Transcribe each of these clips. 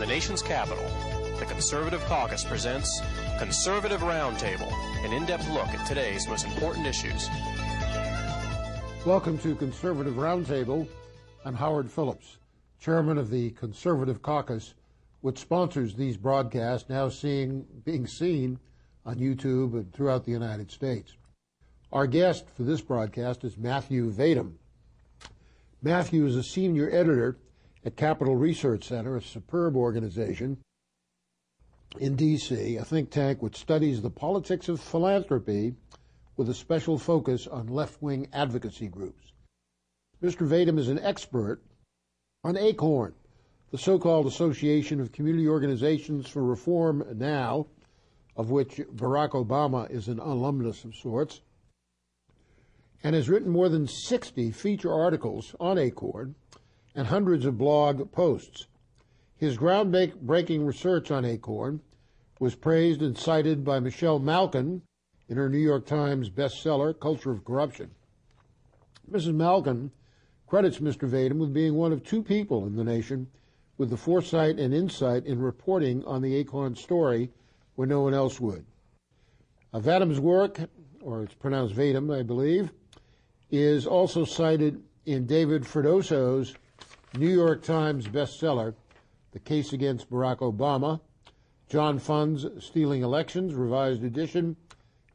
the nation's capital, the Conservative Caucus presents Conservative Roundtable, an in-depth look at today's most important issues. Welcome to Conservative Roundtable. I'm Howard Phillips, chairman of the Conservative Caucus, which sponsors these broadcasts, now being seen on YouTube and throughout the United States. Our guest for this broadcast is Matthew Vadum. Matthew is a senior editor at Capital Research Center, a superb organization in D.C., a think tank which studies the politics of philanthropy with a special focus on left-wing advocacy groups. Mr. Vadum is an expert on ACORN, the so-called Association of Community Organizations for Reform Now, of which Barack Obama is an alumnus of sorts, and has written more than 60 feature articles on ACORN and hundreds of blog posts. His groundbreaking research on ACORN was praised and cited by Michelle Malkin in her New York Times bestseller, Culture of Corruption. Mrs. Malkin credits Mr. Vadum with being one of two people in the nation with the foresight and insight in reporting on the ACORN story where no one else would. Vadum's work, or it's pronounced Vadum, I believe, is also cited in David Freddoso's New York Times bestseller, The Case Against Barack Obama, John Fund's Stealing Elections, Revised Edition,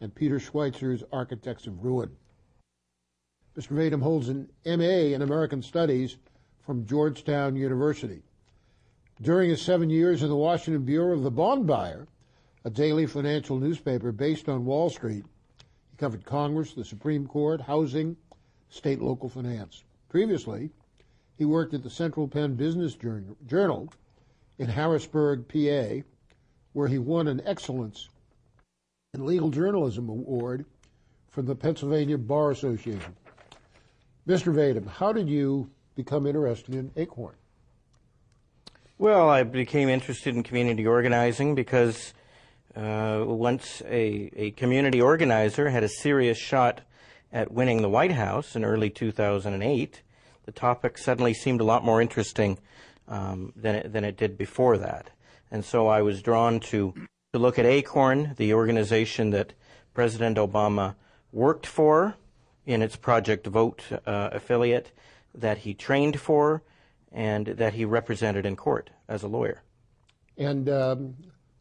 and Peter Schweitzer's Architects of Ruin. Mr. Vadum holds an M.A. in American Studies from Georgetown University. During his 7 years in the Washington Bureau of the Bond Buyer, a daily financial newspaper based on Wall Street, he covered Congress, the Supreme Court, housing, state local finance. Previously, he worked at the Central Penn Business Journal in Harrisburg, PA, where he won an Excellence in Legal Journalism Award from the Pennsylvania Bar Association. Mr. Vadum, how did you become interested in ACORN? Well, I became interested in community organizing because once a community organizer had a serious shot at winning the White House in early 2008, the topic suddenly seemed a lot more interesting than it did before that. And so I was drawn to look at ACORN, the organization that President Obama worked for in its Project Vote affiliate, that he trained for, and that he represented in court as a lawyer. And the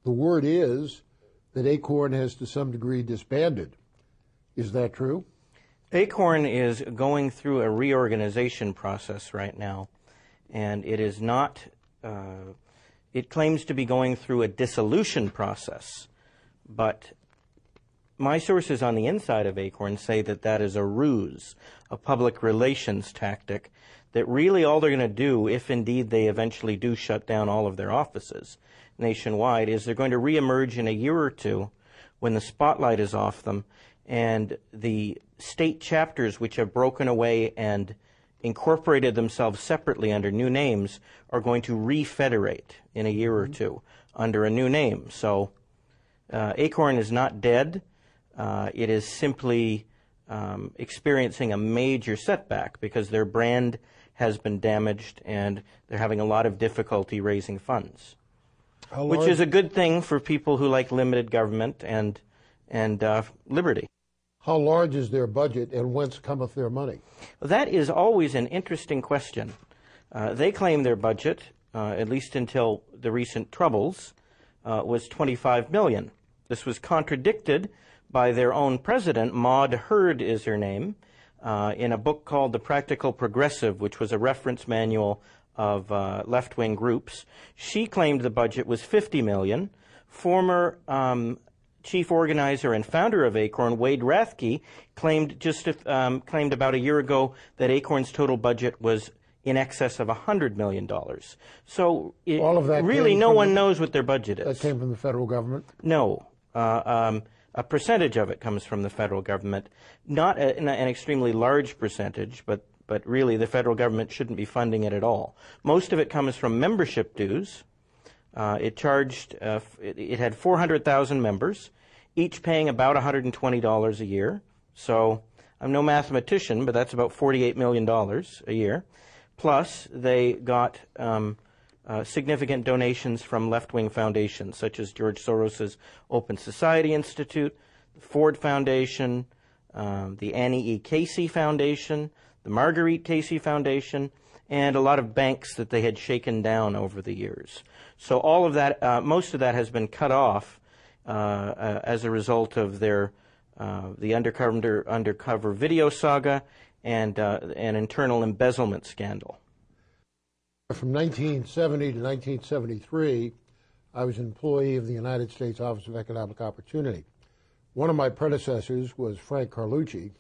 word is that ACORN has to some degree disbanded. Is that true? ACORN is going through a reorganization process right now, and it is not, it claims to be going through a dissolution process, but my sources on the inside of ACORN say that that is a ruse, a public relations tactic, that really all they're going to do, if indeed they eventually do shut down all of their offices nationwide, is they're going to reemerge in a year or two when the spotlight is off them, and the state chapters which have broken away and incorporated themselves separately under new names are going to refederate in a year or two under a new name. So ACORN is not dead. It is simply experiencing a major setback because their brand has been damaged and they're having a lot of difficulty raising funds, which is a good thing for people who like limited government and liberty. How large is their budget, and whence cometh their money? That is always an interesting question. They claim their budget, at least until the recent troubles, was $25 million. This was contradicted by their own president, Maude Hurd is her name, in a book called The Practical Progressive, which was a reference manual of left-wing groups. She claimed the budget was $50 million. Former chief organizer and founder of ACORN, Wade Rathke, claimed about a year ago that ACORN's total budget was in excess of $100 million. So all of that really no one knows what their budget is. That came from the federal government? No. A percentage of it comes from the federal government. Not an extremely large percentage, but really the federal government shouldn't be funding it at all. Most of it comes from membership dues. It had 400,000 members, each paying about $120 a year. So I'm no mathematician, but that's about $48 million a year. Plus, they got significant donations from left-wing foundations, such as George Soros's Open Society Institute, the Ford Foundation, the Annie E. Casey Foundation, the Marguerite Casey Foundation, and a lot of banks that they had shaken down over the years. So all of that, most of that has been cut off as a result of their the undercover video saga and an internal embezzlement scandal. From 1970 to 1973, I was an employee of the United States Office of Economic Opportunity. One of my predecessors was Frank Carlucci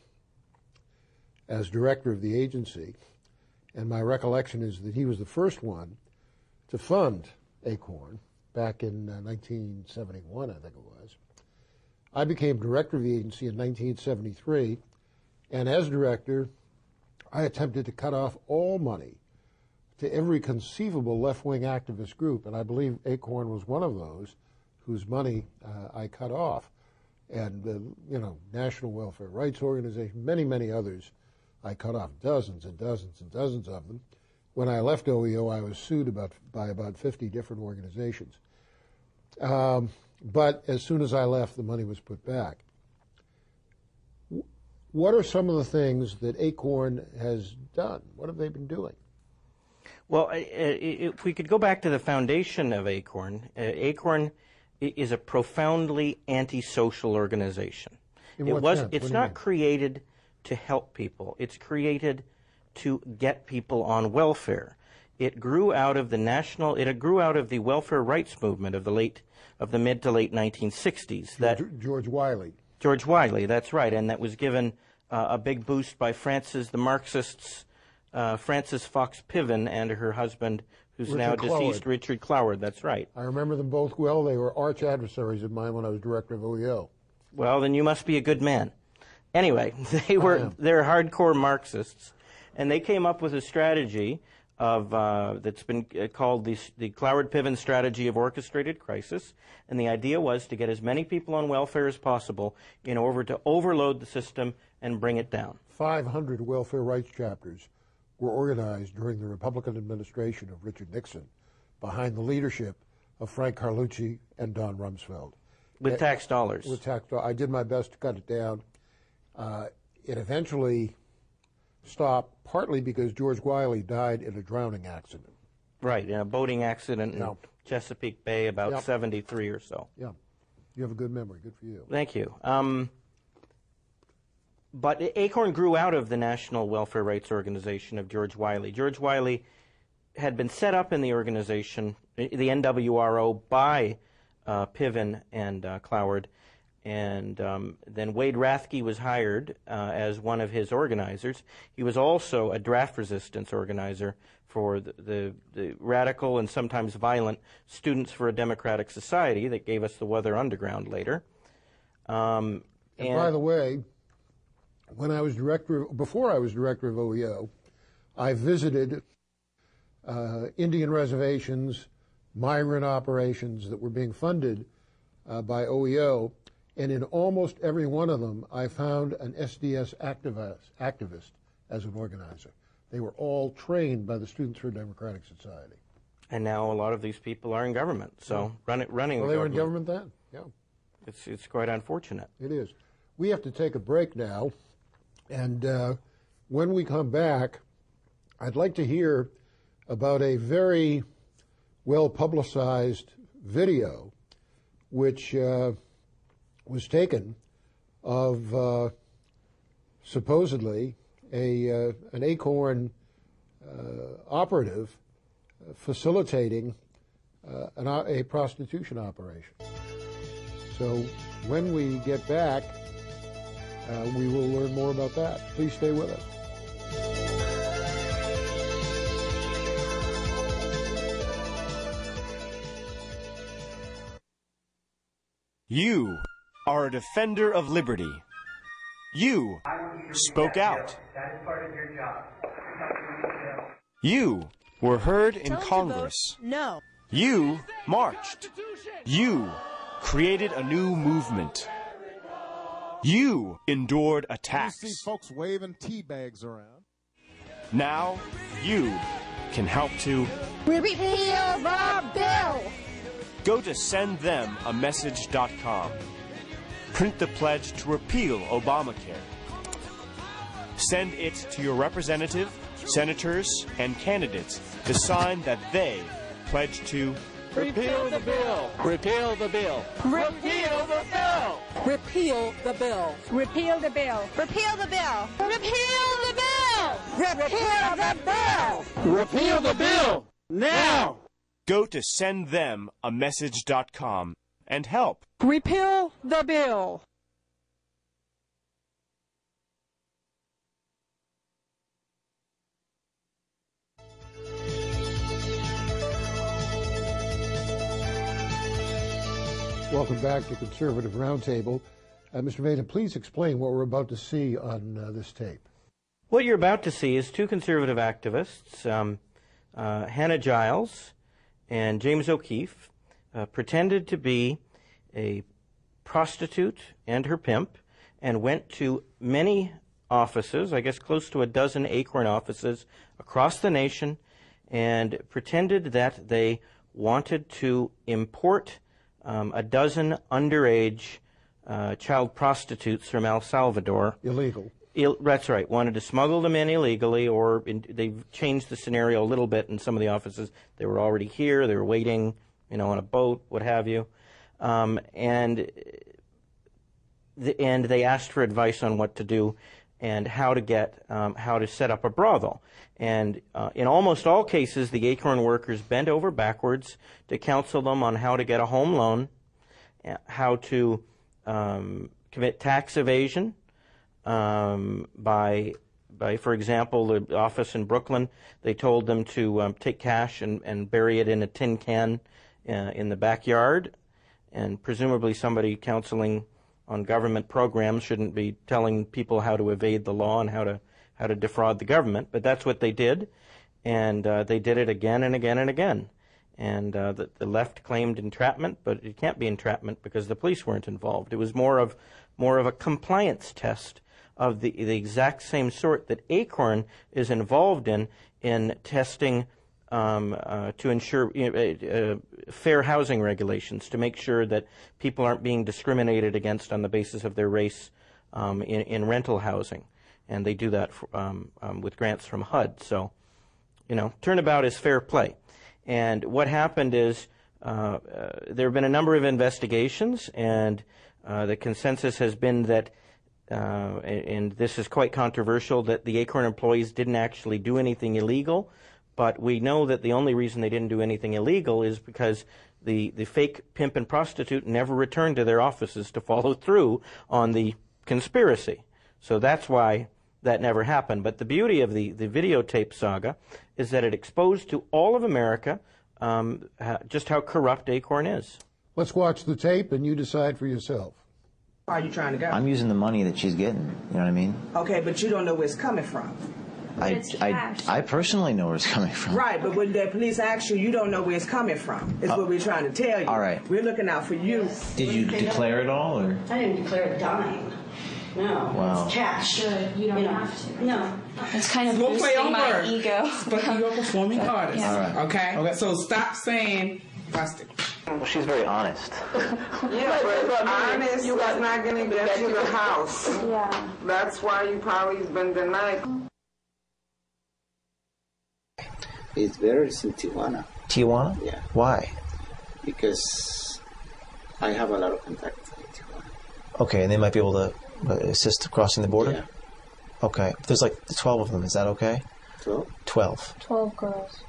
as director of the agency, and my recollection is that he was the first one to fund ACORN back in 1971, I think it was. I became director of the agency in 1973, and as director, I attempted to cut off all money to every conceivable left-wing activist group, and I believe ACORN was one of those whose money I cut off. And, National Welfare Rights Organization, many, many others, I cut off dozens and dozens and dozens of them. When I left OEO, I was sued by about 50 different organizations. But as soon as I left, the money was put back. What are some of the things that ACORN has done? What have they been doing? Well, if we could go back to the foundation of ACORN, ACORN is a profoundly antisocial organization. In what sense? It's not created to help people. It's created to get people on welfare. It grew out of the welfare rights movement of the mid to late 1960s. George Wiley. George Wiley, that's right, and that was given a big boost by the Marxists, Frances Fox Piven and her husband, who's now deceased, Richard Cloward. That's right. I remember them both well. They were arch adversaries of mine when I was director of OEO. Well, then you must be a good man. Anyway, they're hardcore Marxists, and they came up with a strategy of that's been called the Cloward-Piven strategy of orchestrated crisis, and the idea was to get as many people on welfare as possible in order to overload the system and bring it down. 500 welfare rights chapters were organized during the Republican administration of Richard Nixon behind the leadership of Frank Carlucci and Don Rumsfeld. With tax dollars. With tax dollars. I did my best to cut it down. It eventually stopped, partly because George Wiley died in a drowning accident. Right, in a boating accident in Chesapeake Bay, about 73 or so. Yeah. You have a good memory. Good for you. Thank you. But ACORN grew out of the National Welfare Rights Organization of George Wiley. George Wiley had been set up in the organization, the NWRO, by Piven and Cloward, and then Wade Rathke was hired as one of his organizers. He was also a draft resistance organizer for the radical and sometimes violent Students for a Democratic Society that gave us the Weather Underground later. And by the way, before I was director of OEO, I visited Indian reservations, migrant operations that were being funded by OEO, and in almost every one of them, I found an SDS activist as an organizer. They were all trained by the Students for a Democratic Society. And now a lot of these people are in government, so running. Well, they were in government then, yeah. It's quite unfortunate. It is. We have to take a break now, and when we come back, I'd like to hear about a very well-publicized video which was taken of supposedly an ACORN operative facilitating a prostitution operation. So when we get back, we will learn more about that. Please stay with us. You are a defender of liberty. You spoke out. That is part of your job. You were heard in Congress. No. You marched. You created a new movement. You endured attacks. You see folks waving tea bags around. Now you can help to Repeal the bill. Go to sendthematmessage.com. Print the pledge to repeal Obamacare. Send it to your representative, senators, and candidates to sign that they pledge to repeal the bill. Repeal the bill. Repeal the bill. Repeal the bill. Repeal the bill. Repeal the bill. Repeal the bill. Repeal the bill. Repeal the bill. Now. Go to sendthematmessage.com and help. Repeal the bill. Welcome back to Conservative Roundtable. Mr. Vadum, please explain what we're about to see on this tape. What you're about to see is two conservative activists, Hannah Giles and James O'Keefe, pretended to be a prostitute and her pimp and went to many offices, I guess close to a dozen ACORN offices across the nation, and pretended that they wanted to import a dozen underage child prostitutes from El Salvador. Illegal. That's right. Wanted to smuggle them in illegally, or they've changed the scenario a little bit in some of the offices. They were already here. They were waiting, on a boat, what have you. And they asked for advice on what to do and how to set up a brothel. And in almost all cases, the ACORN workers bent over backwards to counsel them on how to get a home loan, how to commit tax evasion by, for example, the office in Brooklyn, they told them to take cash and bury it in a tin can in the backyard. And presumably somebody counseling on government programs shouldn't be telling people how to evade the law and how to defraud the government, but that's what they did, and they did it again and again and again. And the left claimed entrapment, but it can't be entrapment because the police weren't involved. It was more of a compliance test of the exact same sort that ACORN is involved in testing to ensure fair housing regulations, to make sure that people aren't being discriminated against on the basis of their race in rental housing. And they do that with grants from HUD. So, turnabout is fair play. And what happened is there have been a number of investigations, and the consensus has been that, and this is quite controversial, that the ACORN employees didn't actually do anything illegal. But we know that the only reason they didn't do anything illegal is because the fake pimp and prostitute never returned to their offices to follow through on the conspiracy. So that's why that never happened. But the beauty of the videotape saga is that it exposed to all of America just how corrupt ACORN is. Let's watch the tape and you decide for yourself. Are you trying to go? I'm using the money that she's getting, you know what I mean? Okay, but you don't know where it's coming from. I personally know where it's coming from. Right, but when the police ask you, you don't know where it's coming from. Is what we're trying to tell you. All right. We're looking out for you. Did you declare it all, or? I didn't declare a dime. No. Wow. It's cash. You don't have to. No. It's kind of We'll play on boosting my words, ego. but you're a performing artist. All right. Okay? So stop saying busted. Well, she's very honest. Yeah, but honest is not going to get you the house. Yeah. That's why you probably been denied. It's better in Tijuana. Tijuana? Yeah. Why? Because I have a lot of contacts in Tijuana. Okay, and they might be able to assist crossing the border? Yeah. Okay. There's like 12 of them. Is that okay? 12? 12 girls.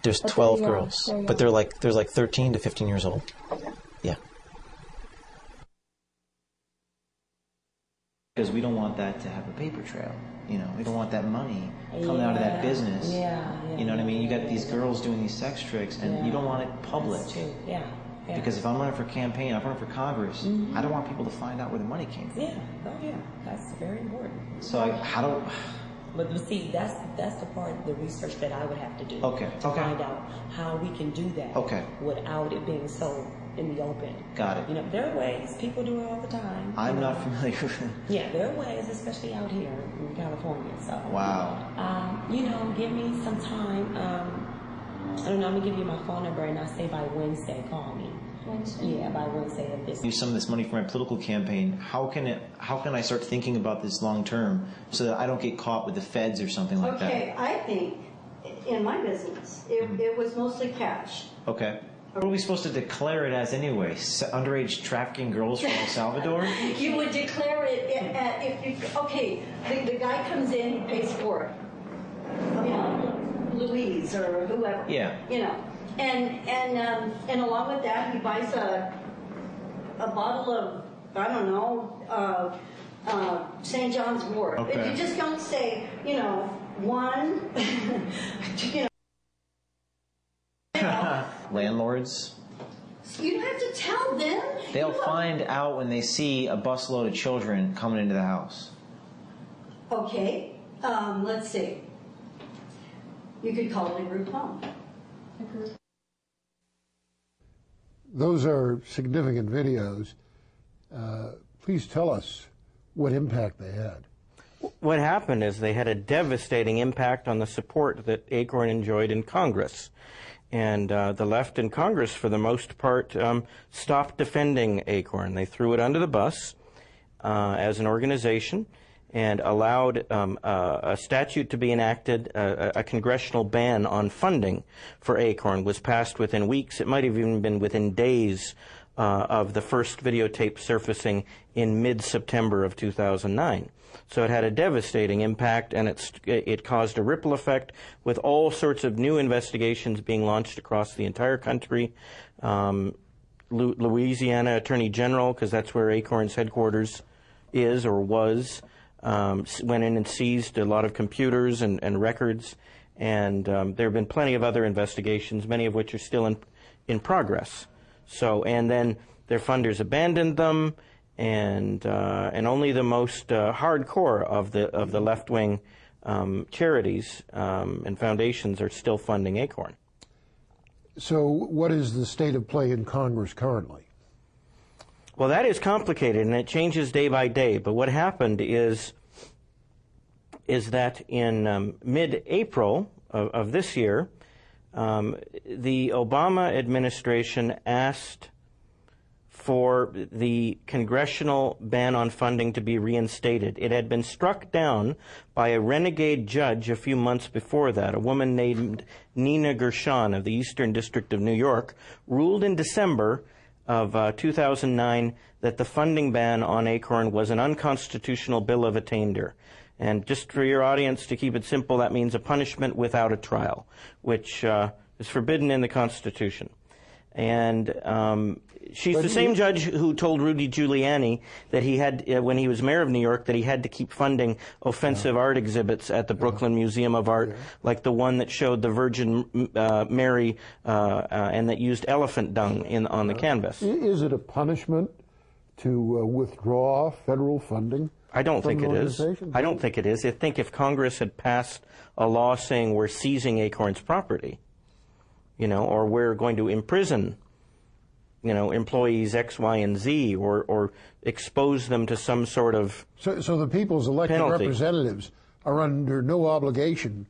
There's But 12 they're young. girls. They're young. But there's like 13 to 15 years old. Okay. Yeah. Because we don't want that to have a paper trail. We don't want that money coming out of that business. Yeah. You know what I mean? You got these girls doing these sex tricks, and you don't want it public. That's true. Yeah. Because if I'm running for campaign, I'm running for Congress, I don't want people to find out where the money came from. Yeah. Oh, yeah. That's very important. So But you see, that's the part, the research that I would have to do. Okay. To find out how we can do that. Okay. Without it being so in the open. Got it. There are ways. People do it all the time. I'm not familiar with it. Yeah, there are ways, especially out here in California. So. Wow. Give me some time. I don't know, I'm gonna give you my phone number and I say by Wednesday, call me. Wednesday? Yeah, by Wednesday of this. Use some of this money for my political campaign. How can I start thinking about this long term so that I don't get caught with the feds or something like that? Okay, I think in my business, it was mostly cash. Okay. What are we supposed to declare it as anyway? Underage trafficking girls from El Salvador? You would declare it the guy comes in, he pays for it. You know, Louise or whoever. Yeah. You know, and along with that, he buys a bottle of, I don't know, St. John's Wort. Okay. If you just don't say, you know, one, you know. Landlords? You don't have to tell them. They'll find out when they see a busload of children coming into the house. Okay, let's see. You could call it a group home. Those are significant videos. Please tell us what impact they had. What happened is they had a devastating impact on the support that ACORN enjoyed in Congress. And the left in Congress, for the most part, stopped defending ACORN. They threw it under the bus as an organization and allowed a statute to be enacted. A congressional ban on funding for ACORN was passed within weeks. It might have even been within days of the first videotape surfacing in mid-September of 2009. So it had a devastating impact, and it caused a ripple effect with all sorts of new investigations being launched across the entire country. Louisiana Attorney General, because that's where ACORN's headquarters is or was, went in and seized a lot of computers and records, and there have been plenty of other investigations, many of which are still in progress. So, and then their funders abandoned them, and only the most hardcore of the left-wing charities and foundations are still funding ACORN. So, what is the state of play in Congress currently? Well, that is complicated, and it changes day by day. But what happened is that in mid-April of this year, the Obama administration asked for the congressional ban on funding to be reinstated. It had been struck down by a renegade judge a few months before that. A woman named Nina Gershon of the Eastern District of New York ruled in December of 2009 that the funding ban on ACORN was an unconstitutional bill of attainder. And just for your audience, to keep it simple, that means a punishment without a trial, which is forbidden in the Constitution. And she's the same judge who told Rudy Giuliani that he had, when he was mayor of New York, that he had to keep funding offensive art exhibits at the Brooklyn Museum of Art, like the one that showed the Virgin Mary and that used elephant dung on the canvas. Is it a punishment to withdraw federal funding? I don't think it is. I don't think it is. I think if Congress had passed a law saying we're seizing ACORN's property, you know, or we're going to imprison, you know, employees X, Y, and Z, or expose them to some sort of So the people's elected penalty. Representatives are under no obligation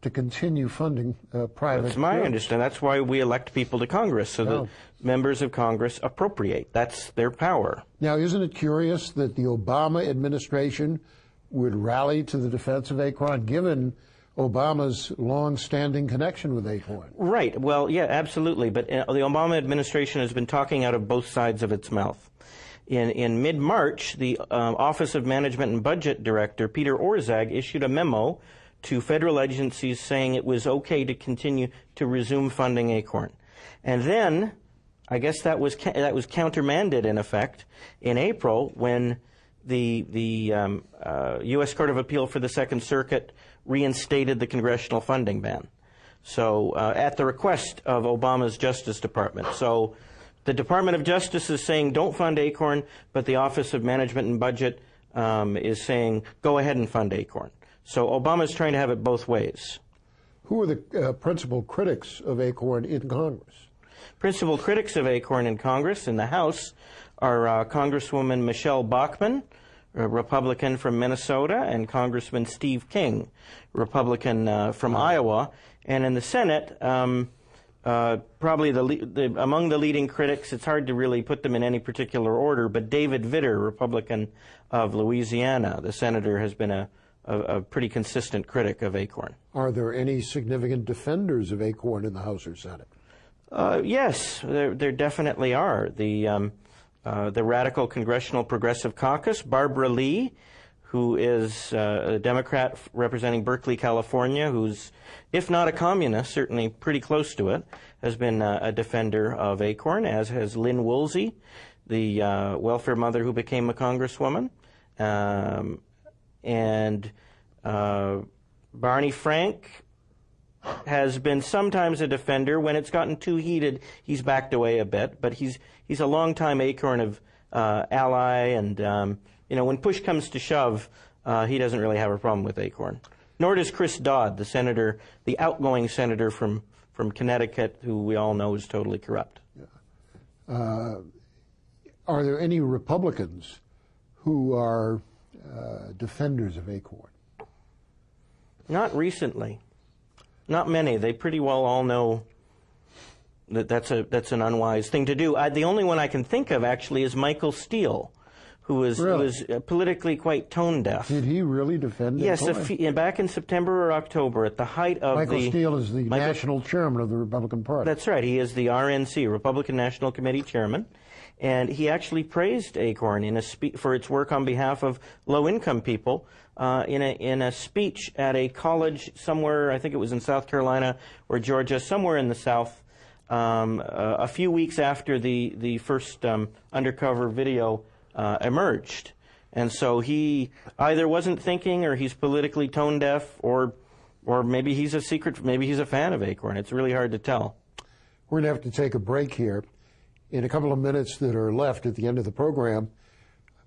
to continue funding private That's my groups. understanding. That's why we elect people to Congress, so that members of Congress appropriate. That's their power. Now, isn't it curious that the Obama administration would rally to the defense of ACORN, given Obama's long-standing connection with ACORN? Right. Well, yeah, absolutely. But the Obama administration has been talking out of both sides of its mouth. In mid-March, the Office of Management and Budget Director, Peter Orszag, issued a memo to federal agencies saying it was okay to continue to resume funding ACORN. And then, I guess that was countermanded, in effect, in April when the U.S. Court of Appeal for the Second Circuit reinstated the congressional funding ban. So, at the request of Obama's Justice Department. So, the Department of Justice is saying don't fund ACORN, but the Office of Management and Budget is saying go ahead and fund ACORN. So Obama's trying to have it both ways. Who are the principal critics of ACORN in Congress? Principal critics of ACORN in Congress, in the House, are Congresswoman Michelle Bachmann, a Republican from Minnesota, and Congressman Steve King, Republican from Iowa. And in the Senate, probably among the leading critics, it's hard to really put them in any particular order, but David Vitter, Republican of Louisiana, the senator, has been a pretty consistent critic of ACORN. Are there any significant defenders of ACORN in the House or Senate? Yes, there definitely are. The Radical Congressional Progressive Caucus, Barbara Lee, who is a Democrat representing Berkeley, California, who's, if not a communist, certainly pretty close to it, has been a defender of ACORN, as has Lynn Woolsey, the welfare mother who became a congresswoman. And Barney Frank has been sometimes a defender. When it's gotten too heated, he's backed away a bit, but he's a longtime ACORN ally, and when push comes to shove, he doesn't really have a problem with ACORN. Nor does Chris Dodd, the senator, the outgoing senator from Connecticut, who we all know is totally corrupt. Are there any Republicans who are defenders of ACORN? Not recently. Not many. They pretty well all know that that's an unwise thing to do. The only one I can think of, actually, is Michael Steele, who was politically quite tone deaf. Did he really defend it? Yes, back in September or October, at the height of Michael Steele is the national chairman of the Republican Party. That's right. He is the RNC, Republican National Committee chairman. And he actually praised ACORN for its work on behalf of low-income people in a speech at a college somewhere, I think it was in South Carolina or Georgia, somewhere in the South, a few weeks after the first undercover video emerged. And so he either wasn't thinking, or he's politically tone deaf, or maybe he's a fan of ACORN. It's really hard to tell. We're going to have to take a break here. In a couple of minutes that are left at the end of the program,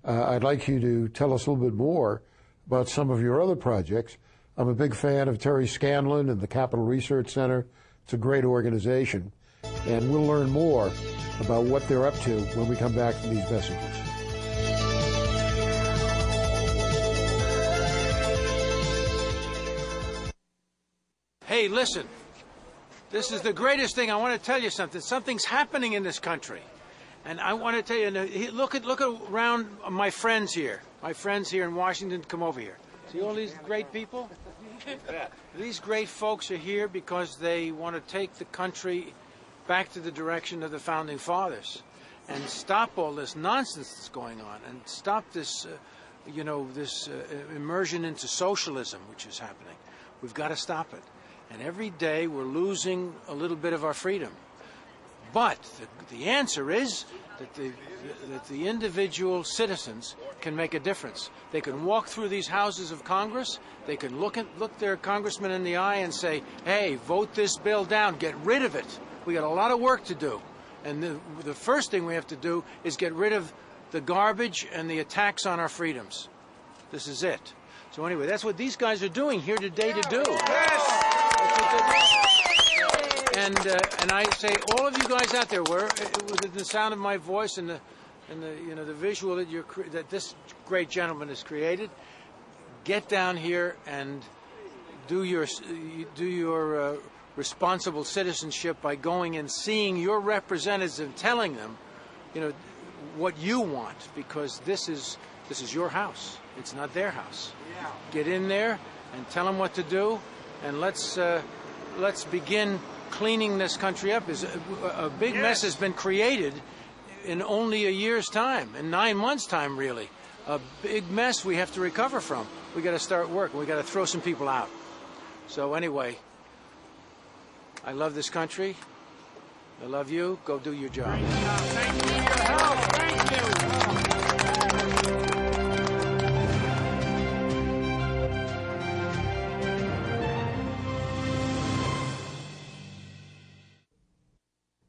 I'd like you to tell us a little bit more about some of your other projects. I'm a big fan of Terry Scanlon and the Capital Research Center. It's a great organization. And we'll learn more about what they're up to when we come back from these messages. Hey, listen. This is the greatest thing. I want to tell you something. Something's happening in this country. And I want to tell you, look around my friends here. My friends here in Washington, come over here. See all these great people? These great folks are here because they want to take the country back to the direction of the Founding Fathers and stop all this nonsense that's going on and stop this, immersion into socialism, which is happening. We've got to stop it. And every day we're losing a little bit of our freedom. But the answer is that the individual citizens can make a difference. They can walk through these houses of Congress. They can look their congressman in the eye and say, hey, vote this bill down. Get rid of it. We got a lot of work to do. And the first thing we have to do is get rid of the garbage and the attacks on our freedoms. This is it. So anyway, that's what these guys are doing here today to do. Yes! And I say, all of you guys out there, within the sound of my voice and the visual that this great gentleman has created, get down here and do your responsible citizenship by going and seeing your representatives and telling them, what you want, because this is your house. It's not their house. Get in there and tell them what to do, and let's begin cleaning this country up. A big mess has been created in only a year's time, in 9 months' time, really. A big mess we have to recover from. We got to start work. We got to throw some people out. So anyway, I love this country. I love you. Go do your job. Thank you for your help. Thank you.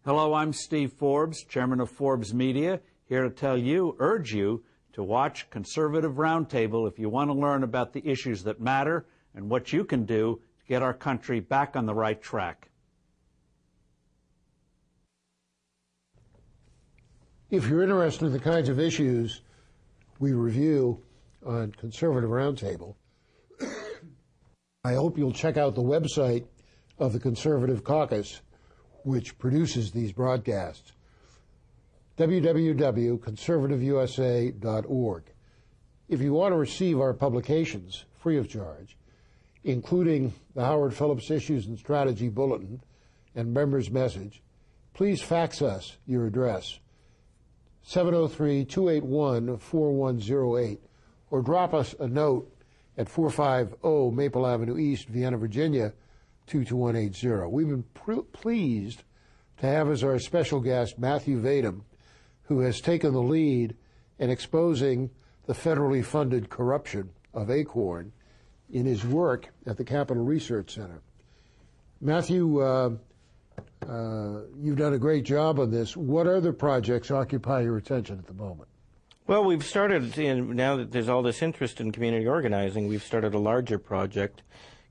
Hello, I'm Steve Forbes, chairman of Forbes Media, here to urge you to watch Conservative Roundtable if you want to learn about the issues that matter and what you can do to get our country back on the right track. If you're interested in the kinds of issues we review on Conservative Roundtable, I hope you'll check out the website of the Conservative Caucus, which produces these broadcasts. www.conservativeusa.org. If you want to receive our publications free of charge, including the Howard Phillips Issues and Strategy Bulletin and Member's Message, please fax us your address, 703-281-4108, or drop us a note at 450 Maple Avenue East, Vienna, Virginia, 22180. We've been pleased to have as our special guest Matthew Vadum, who has taken the lead in exposing the federally funded corruption of ACORN in his work at the Capitol Research Center. Matthew, you've done a great job on this. What other projects occupy your attention at the moment? Well, we've started, now that there's all this interest in community organizing, we've started a larger project,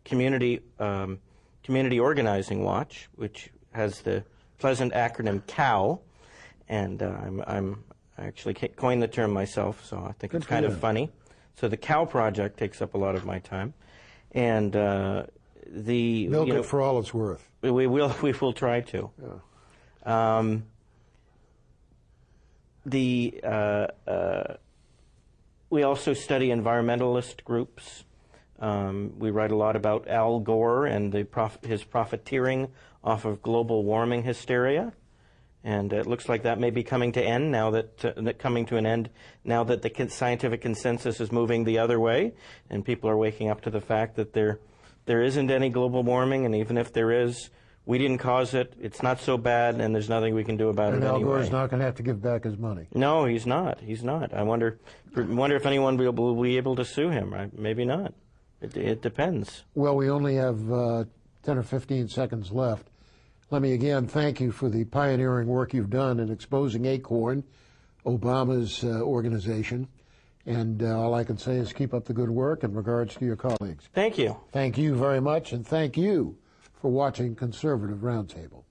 Community Organizing Watch, which has the pleasant acronym COW, and I actually coined the term myself, so I think it's kind of funny. So the COW project takes up a lot of my time, and milk it for all it's worth. We will try to. Yeah. We also study environmentalist groups. We write a lot about Al Gore and his profiteering off of global warming hysteria, and it looks like that may be coming to an end now that the scientific consensus is moving the other way, and people are waking up to the fact that there isn't any global warming, and even if there is, we didn't cause it. It's not so bad, and there's nothing we can do about it anyway. And Al Gore's not going to have to give back his money. No, he's not. He's not. I wonder if anyone will be able to sue him. Maybe not. It depends. Well, we only have 10 or 15 seconds left. Let me again thank you for the pioneering work you've done in exposing ACORN, Obama's organization. And all I can say is keep up the good work in regards to your colleagues. Thank you. Thank you very much, and thank you for watching Conservative Roundtable.